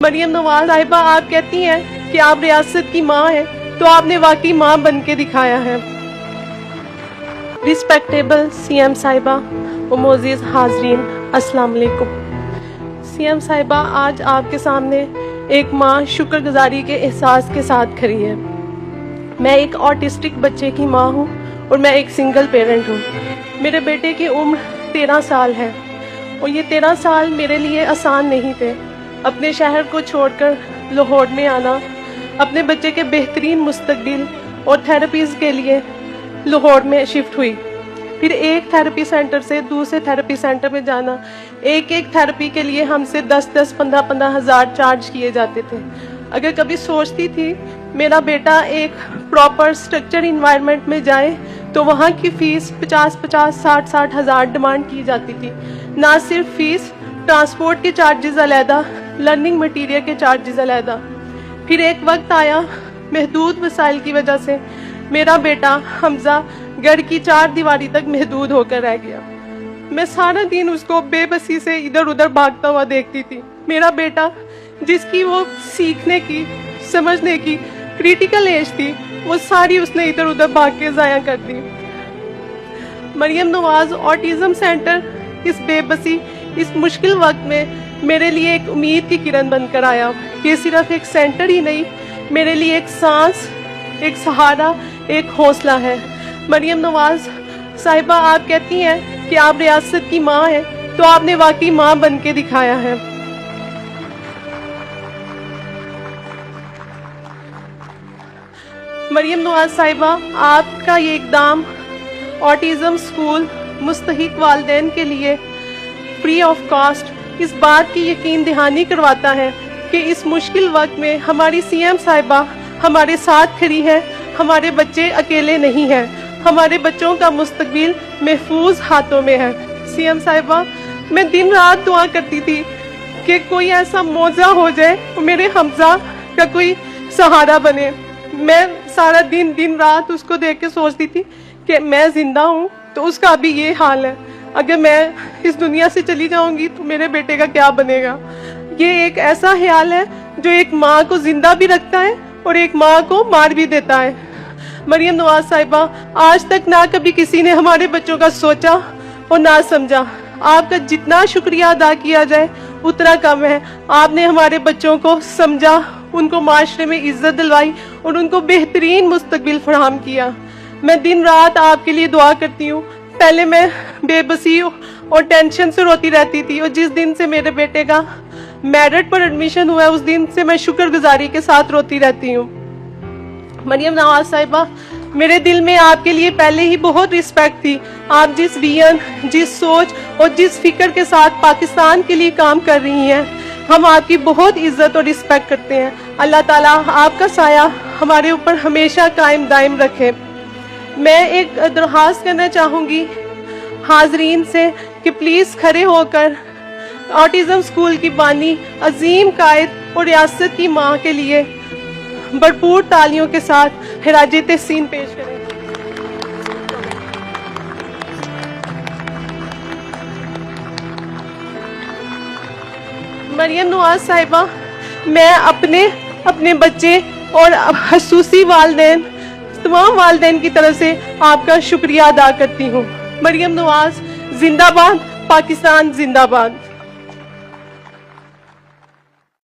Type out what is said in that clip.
मरियम नवाज साहिबा, आप कहती हैं कि आप रियासत की माँ हैं, तो आपने वाकई माँ बन के दिखाया है। रिस्पेक्टेबल सीएम साहिबा और मोअज़्ज़िज़ हाज़रीन, अस्सलाम वालेकुम। सीएम साहिबा, आज आपके सामने एक माँ शुक्रगुजारी के एहसास के साथ खड़ी है। मैं एक ऑटिस्टिक बच्चे की माँ हूँ और मैं एक सिंगल पेरेंट हूँ। मेरे बेटे की उम्र 13 साल है और ये 13 साल मेरे लिए आसान नहीं थे। अपने शहर को छोड़कर लाहौर में आना, अपने बच्चे के बेहतरीन मुस्तकबिल और थेरेपीज़ के लिए लाहौर में शिफ्ट हुई। फिर एक थेरेपी सेंटर से दूसरे थेरेपी सेंटर में जाना, एक थेरेपी के लिए हमसे 10-10, 15-15 हज़ार चार्ज किए जाते थे। अगर कभी सोचती थी मेरा बेटा एक प्रॉपर स्ट्रक्चर इन्वायरमेंट में जाए तो वहाँ की फ़ीस 50-50, 60-60 हज़ार डिमांड की जाती थी। ना सिर्फ फ़ीस, ट्रांसपोर्ट के चार्जेस अलहदा, लर्निंग मटीरियल के चार्जेस अलहदा। फिर एक वक्त आया, महदूद वसाइल की वजह से मेरा बेटा हमजा घर की 4 दीवारी तक महदूद होकर रह गया। मैं सारा दिन उसको बेबसी से इधर उधर भागता हुआ देखती थी। मेरा बेटा, जिसकी वो सीखने की, समझने की क्रिटिकल एज थी, वो सारी उसने इधर उधर भाग के ज़ाया कर दी। मरियम नवाज ऑटिज़म सेंटर इस बेबसी, इस मुश्किल वक्त में मेरे लिए एक उम्मीद की किरण बनकर आया। ये सिर्फ एक सेंटर ही नहीं, मेरे लिए एक सांस, एक सहारा, एक हौसला है। मरियम नवाज साहिबा, आप कहती हैं कि आप रियासत की माँ हैं, तो आपने वाकई माँ बन के दिखाया है। मरियम नवाज साहिबा, आपका ये इक़दाम ऑटिज़म स्कूल मुस्तहिक वालिदैन के लिए फ्री ऑफ कॉस्ट इस बात की यकीन दहानी करवाता है कि इस मुश्किल वक्त में हमारी सीएम साहिबा हमारे साथ खड़ी है। हमारे बच्चे अकेले नहीं हैं, हमारे बच्चों का मुस्तकबिल महफूज हाथों में है। सीएम साहिबा, मैं दिन रात दुआ करती थी कि कोई ऐसा मौजा हो जाए और मेरे हमजा का कोई सहारा बने। मैं सारा दिन रात उसको देख के सोचती थी कि मैं जिंदा हूँ तो उसका भी ये हाल है। अगर मैं इस दुनिया से चली जाऊंगी तो मेरे बेटे का क्या बनेगा। ये एक ऐसा ख्याल है जो एक माँ को जिंदा भी रखता है और एक माँ को मार भी देता है। मरियम नवाज साहिबा, आज तक ना कभी किसी ने हमारे बच्चों का सोचा और ना समझा। आपका जितना शुक्रिया अदा किया जाए उतना कम है। आपने हमारे बच्चों को समझा, उनको माशरे में इज्जत दिलवाई और उनको बेहतरीन मुस्तकबिल फराहम किया। मैं दिन रात आपके लिए दुआ करती हूँ। पहले मैं बेबसी और टेंशन से रोती रहती थी और जिस दिन से मेरे बेटे का मेरिट पर एडमिशन हुआ है उस दिन से मैं शुक्रगुजारी के साथ रोती रहती हूँ। मरियम नवाज साहिबा, मेरे दिल में आपके लिए पहले ही बहुत रिस्पेक्ट थी। आप जिस विजन, जिस सोच और जिस फिक्र के साथ पाकिस्तान के लिए काम कर रही हैं, हम आपकी बहुत इज्जत और रिस्पेक्ट करते हैं। अल्लाह ताला आपका साया हमारे ऊपर हमेशा कायम दायम रखे। मैं एक दरख्वास्त करना चाहूँगी हाजरीन से कि प्लीज़ खड़े होकर ऑटिज़म स्कूल की बानी, अजीम कायद और रियासत की माँ के लिए भरपूर तालियों के साथ खिराजे तहसीन पेश करें। मरियम नवाज साहिबा, मैं अपने बच्चे और खसूसी वालिदैन, तमाम वालिदैन की तरफ से आपका शुक्रिया अदा करती हूँ। मरियम नवाज जिंदाबाद, पाकिस्तान जिंदाबाद।